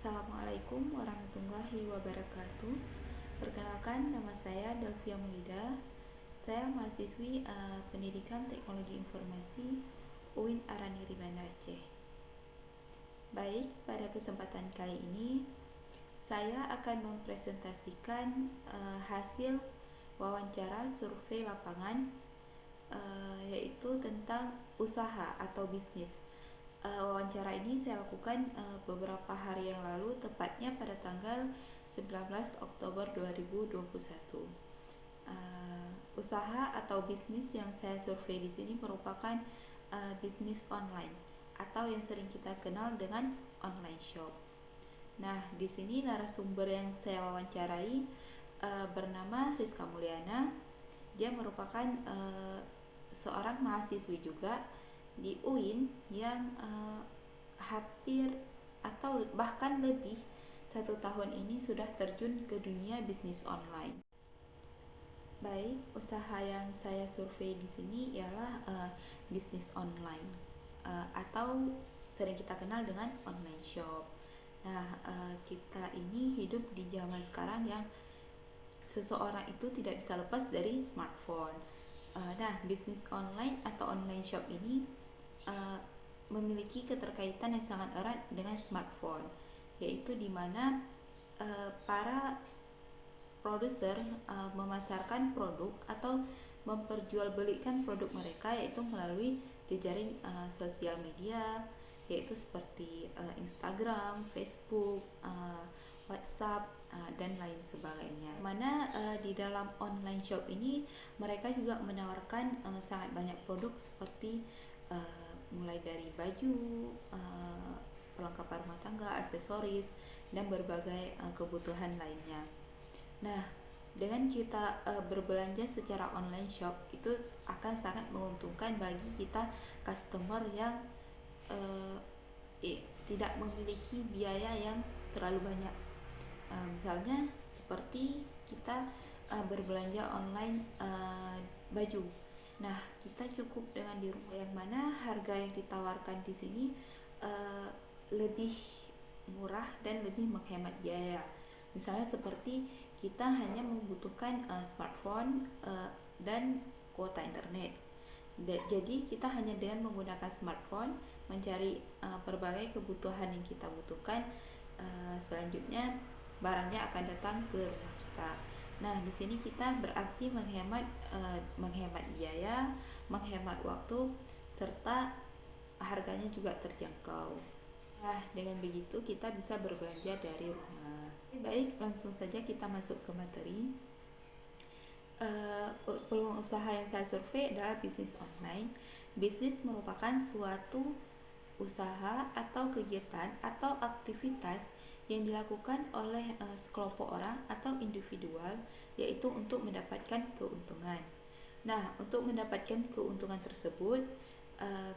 Assalamualaikum warahmatullahi wabarakatuh. Perkenalkan, nama saya Delvia Mulida. Saya mahasiswi Pendidikan Teknologi Informasi UIN Araniri Banda Aceh. Baik, pada kesempatan kali ini saya akan mempresentasikan hasil wawancara survei lapangan yaitu tentang usaha atau bisnis. Wawancara ini saya lakukan beberapa hari yang lalu, tepatnya pada tanggal 19 Oktober 2021. Usaha atau bisnis yang saya survei di sini merupakan bisnis online atau yang sering kita kenal dengan online shop. Nah, di sini narasumber yang saya wawancarai bernama Rizka Mulyana. Dia merupakan seorang mahasiswi juga di UIN yang hampir atau bahkan lebih 1 tahun ini sudah terjun ke dunia bisnis online. Baik, usaha yang saya survei di sini ialah bisnis online atau sering kita kenal dengan online shop. Nah, kita ini hidup di zaman sekarang yang seseorang itu tidak bisa lepas dari smartphone. Nah, bisnis online atau online shop ini memiliki keterkaitan yang sangat erat dengan smartphone, yaitu di mana para produser memasarkan produk atau memperjualbelikan produk mereka yaitu melalui jejaring sosial media, yaitu seperti Instagram, Facebook, WhatsApp, dan lain sebagainya. Mana di dalam online shop ini mereka juga menawarkan sangat banyak produk seperti mulai dari baju, perlengkapan rumah tangga, aksesoris, dan berbagai kebutuhan lainnya. Nah, dengan kita berbelanja secara online shop itu akan sangat menguntungkan bagi kita customer yang tidak memiliki biaya yang terlalu banyak. Misalnya seperti kita berbelanja online baju. Nah, kita cukup dengan di rumah, yang mana harga yang ditawarkan di sini lebih murah dan lebih menghemat biaya. Misalnya seperti kita hanya membutuhkan smartphone dan kuota internet. Jadi kita hanya dengan menggunakan smartphone mencari berbagai kebutuhan yang kita butuhkan. Selanjutnya barangnya akan datang ke rumah kita. Nah, di sini kita berarti menghemat biaya, menghemat waktu, serta harganya juga terjangkau. Nah, dengan begitu kita bisa berbelanja dari rumah. Baik, langsung saja kita masuk ke materi. Peluang usaha yang saya survei adalah bisnis online. Bisnis merupakan suatu usaha atau kegiatan atau aktivitas yang dilakukan oleh sekelompok orang atau individual, yaitu untuk mendapatkan keuntungan. Nah, untuk mendapatkan keuntungan tersebut,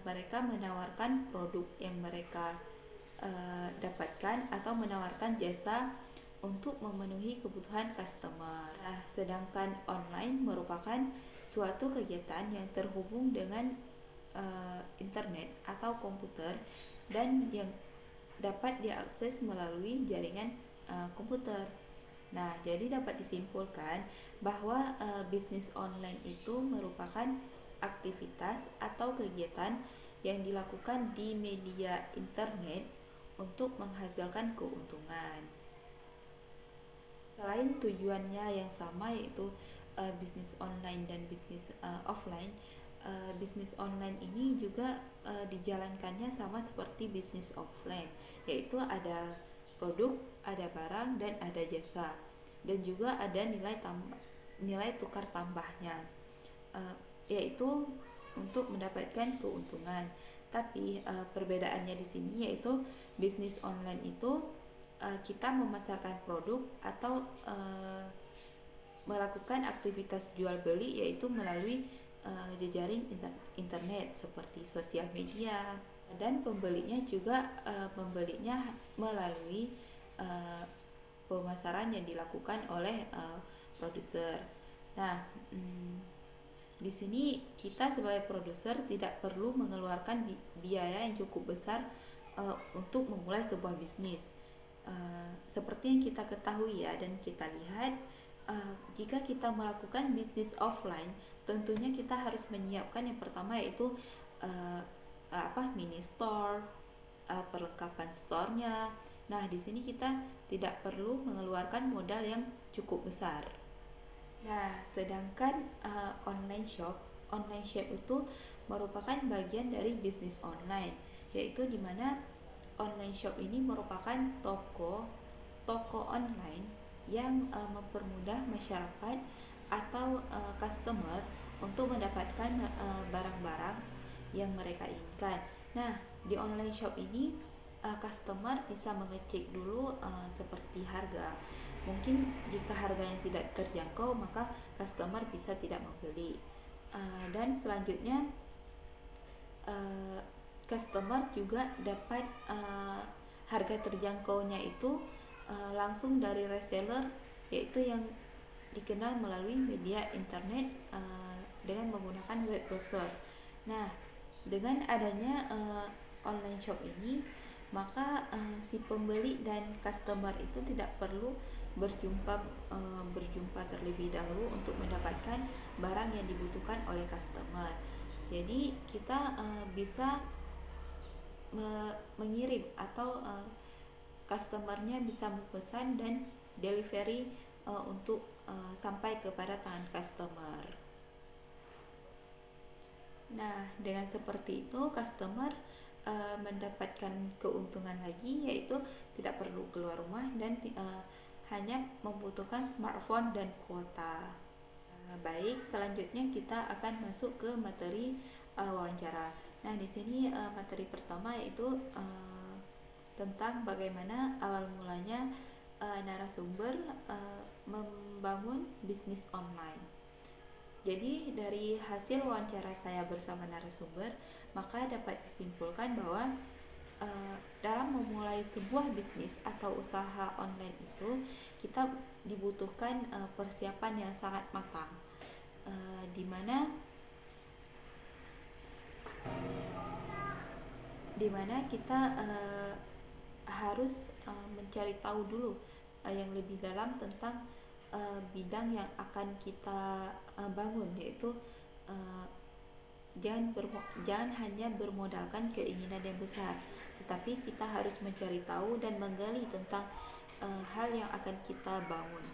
mereka menawarkan produk yang mereka dapatkan atau menawarkan jasa untuk memenuhi kebutuhan customer. Nah, sedangkan online merupakan suatu kegiatan yang terhubung dengan internet atau komputer dan yang dapat diakses melalui jaringan komputer. Nah, jadi dapat disimpulkan bahwa bisnis online itu merupakan aktivitas atau kegiatan yang dilakukan di media internet untuk menghasilkan keuntungan. Selain tujuannya yang sama, yaitu bisnis online dan bisnis offline, bisnis online ini juga dijalankannya sama seperti bisnis offline, yaitu ada produk, ada barang, dan ada jasa, dan juga ada nilai tambah nilai tukar tambahnya, yaitu untuk mendapatkan keuntungan. Tapi perbedaannya di sini yaitu bisnis online itu kita memasarkan produk atau melakukan aktivitas jual beli yaitu melalui jejaring internet seperti sosial media, dan pembelinya juga membelinya melalui uh, pemasaran yang dilakukan oleh produser. Nah, di sini kita sebagai produser tidak perlu mengeluarkan biaya yang cukup besar untuk memulai sebuah bisnis. Seperti yang kita ketahui ya dan kita lihat, jika kita melakukan bisnis offline, tentunya kita harus menyiapkan yang pertama yaitu mini store, perlengkapan store-nya. Nah, di sini kita tidak perlu mengeluarkan modal yang cukup besar. Nah, sedangkan online shop itu merupakan bagian dari bisnis online, yaitu di mana online shop ini merupakan toko online yang mempermudah masyarakat atau customer untuk mendapatkan barang-barang yang mereka inginkan. Nah, di online shop ini customer bisa mengecek dulu seperti harga. Mungkin jika harganya tidak terjangkau, maka customer bisa tidak membeli. Dan selanjutnya customer juga dapat harga terjangkaunya itu langsung dari reseller, yaitu yang dikenal melalui media internet dengan menggunakan web browser. Nah, dengan adanya online shop ini, maka si pembeli dan customer itu tidak perlu berjumpa terlebih dahulu untuk mendapatkan barang yang dibutuhkan oleh customer. Jadi kita bisa mengirim atau customernya bisa memesan dan delivery untuk sampai kepada tangan customer. Nah, dengan seperti itu customer mendapatkan keuntungan lagi, yaitu tidak perlu keluar rumah dan hanya membutuhkan smartphone dan kuota. Baik, selanjutnya kita akan masuk ke materi wawancara. Nah, di sini materi pertama yaitu tentang bagaimana awal mulanya narasumber membangun bisnis online. Jadi dari hasil wawancara saya bersama narasumber, maka dapat disimpulkan bahwa dalam memulai sebuah bisnis atau usaha online itu kita dibutuhkan persiapan yang sangat matang, dimana kita harus mencari tahu dulu yang lebih dalam tentang bidang yang akan kita bangun, yaitu jangan hanya bermodalkan keinginan yang besar, tetapi kita harus mencari tahu dan menggali tentang hal yang akan kita bangun.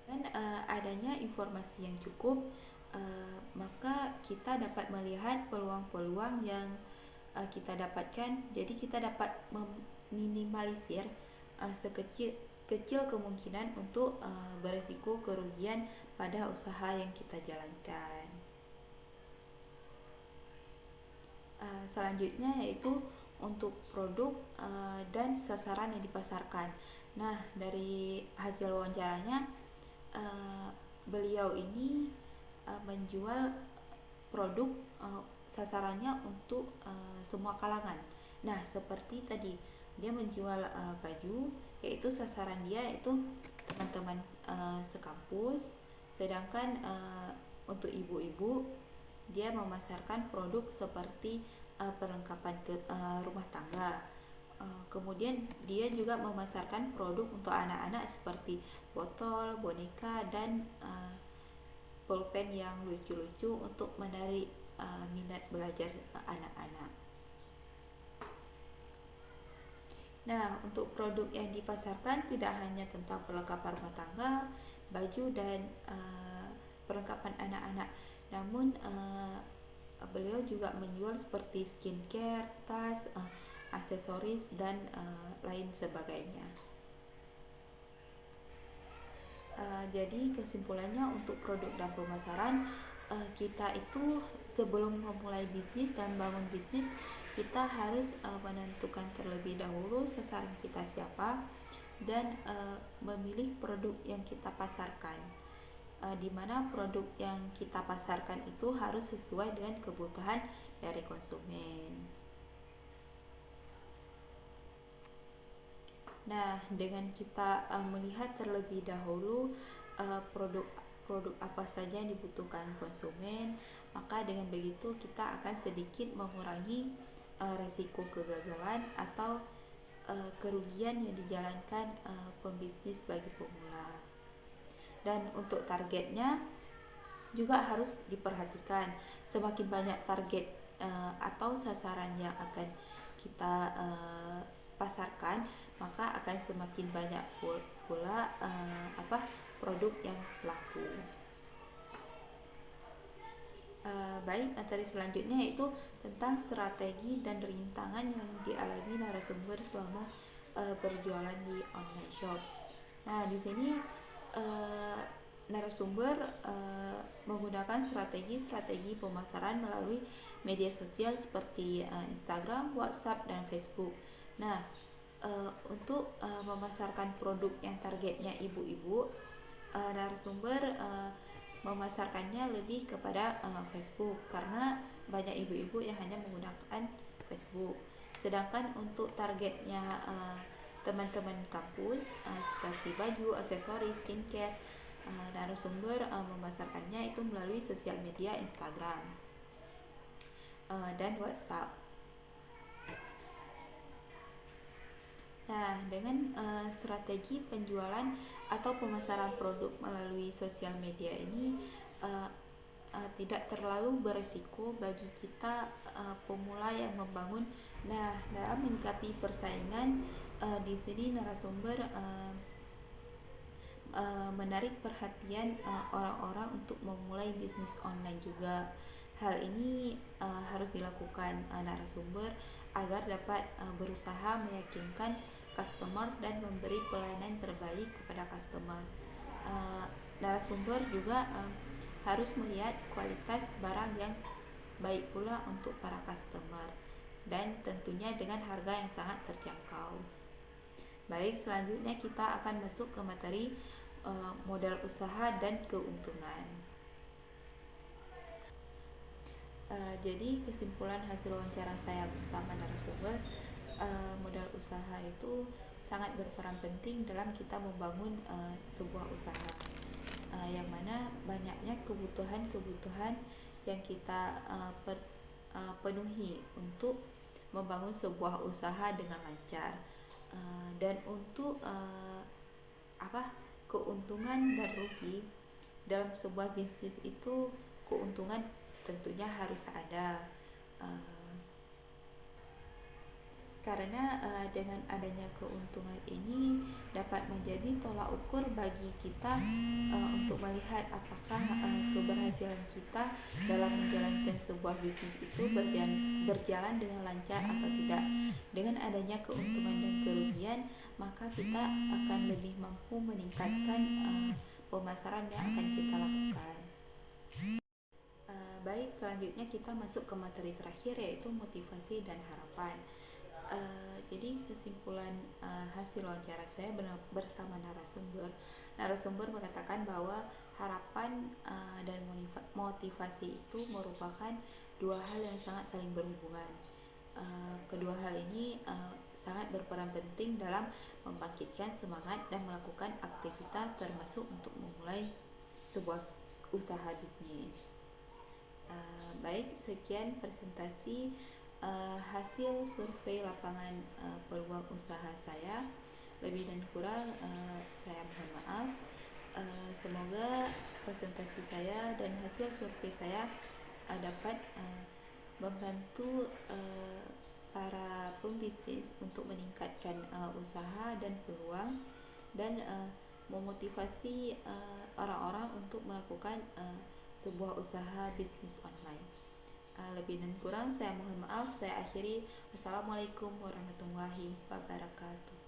Dan adanya informasi yang cukup, maka kita dapat melihat peluang-peluang yang kita dapatkan. Jadi kita dapat meminimalisir sekecil kemungkinan untuk beresiko kerugian pada usaha yang kita jalankan. Selanjutnya yaitu untuk produk dan sasaran yang dipasarkan. Nah, dari hasil wawancaranya, beliau ini menjual produk, sasarannya untuk semua kalangan. Nah, seperti tadi dia menjual baju, yaitu sasaran dia itu teman-teman sekampus. Sedangkan untuk ibu-ibu, dia memasarkan produk seperti perlengkapan rumah tangga. Kemudian dia juga memasarkan produk untuk anak-anak seperti botol, boneka, dan pulpen yang lucu-lucu untuk menarik minat belajar anak-anak. Nah, untuk produk yang dipasarkan tidak hanya tentang perlengkapan rumah tangga, baju, dan perlengkapan anak-anak, namun beliau juga menjual seperti skincare, tas, aksesoris, dan lain sebagainya. Jadi kesimpulannya untuk produk dan pemasaran, kita itu sebelum memulai bisnis dan bangun bisnis, kita harus menentukan terlebih dahulu sasaran kita siapa dan memilih produk yang kita pasarkan. Di mana produk yang kita pasarkan itu harus sesuai dengan kebutuhan dari konsumen. Nah, dengan kita melihat terlebih dahulu produk apa saja yang dibutuhkan konsumen, maka dengan begitu kita akan sedikit mengurangi resiko kegagalan atau kerugian yang dijalankan pembisnis bagi pemula. Dan untuk targetnya juga harus diperhatikan. Semakin banyak target atau sasaran yang akan kita pasarkan, maka akan semakin banyak pula produk yang laku. Baik, materi selanjutnya yaitu tentang strategi dan rintangan yang dialami narasumber selama berjualan di online shop. Nah, di sini narasumber menggunakan strategi pemasaran melalui media sosial seperti Instagram, WhatsApp, dan Facebook. Nah, untuk memasarkan produk yang targetnya ibu-ibu, narasumber memasarkannya lebih kepada Facebook karena banyak ibu-ibu yang hanya menggunakan Facebook. Sedangkan untuk targetnya teman-teman kampus seperti baju, aksesoris, skincare, narasumber memasarkannya itu melalui sosial media Instagram dan WhatsApp. Nah, dengan strategi penjualan atau pemasaran produk melalui sosial media ini tidak terlalu beresiko bagi kita pemula yang membangun. Nah, dalam menyikapi persaingan, di sini narasumber menarik perhatian orang-orang untuk memulai bisnis online juga. Hal ini harus dilakukan narasumber agar dapat berusaha meyakinkan customer dan memberi pelayanan terbaik kepada customer. Narasumber juga harus melihat kualitas barang yang baik pula untuk para customer dan tentunya dengan harga yang sangat terjangkau. Baik, selanjutnya kita akan masuk ke materi modal usaha dan keuntungan. Jadi kesimpulan hasil wawancara saya bersama narasumber, modal usaha itu sangat berperan penting dalam kita membangun sebuah usaha, yang mana banyaknya kebutuhan yang kita penuhi untuk membangun sebuah usaha dengan lancar. Dan untuk keuntungan dan rugi dalam sebuah bisnis itu, keuntungan tentunya harus ada, karena dengan adanya keuntungan ini dapat menjadi tolak ukur bagi kita untuk melihat apakah keberhasilan kita dalam menjalankan sebuah bisnis itu berjalan dengan lancar atau tidak. Dengan adanya keuntungan dan kerugian, maka kita akan lebih mampu meningkatkan pemasaran yang akan kita lakukan. Baik, selanjutnya kita masuk ke materi terakhir yaitu motivasi dan harapan. Jadi kesimpulan hasil wawancara saya bersama narasumber mengatakan bahwa harapan dan motivasi itu merupakan dua hal yang sangat saling berhubungan. Kedua hal ini sangat berperan penting dalam membangkitkan semangat dan melakukan aktivitas termasuk untuk memulai sebuah usaha bisnis. Baik, sekian presentasi hasil survei lapangan peluang usaha saya. Lebih dan kurang saya mohon maaf. Semoga presentasi saya dan hasil survei saya dapat membantu para pembisnis untuk meningkatkan usaha dan peluang, dan memotivasi orang-orang untuk melakukan sebuah usaha bisnis online. Lebih dan kurang saya mohon maaf. Saya akhiri. Wassalamualaikum warahmatullahi wabarakatuh.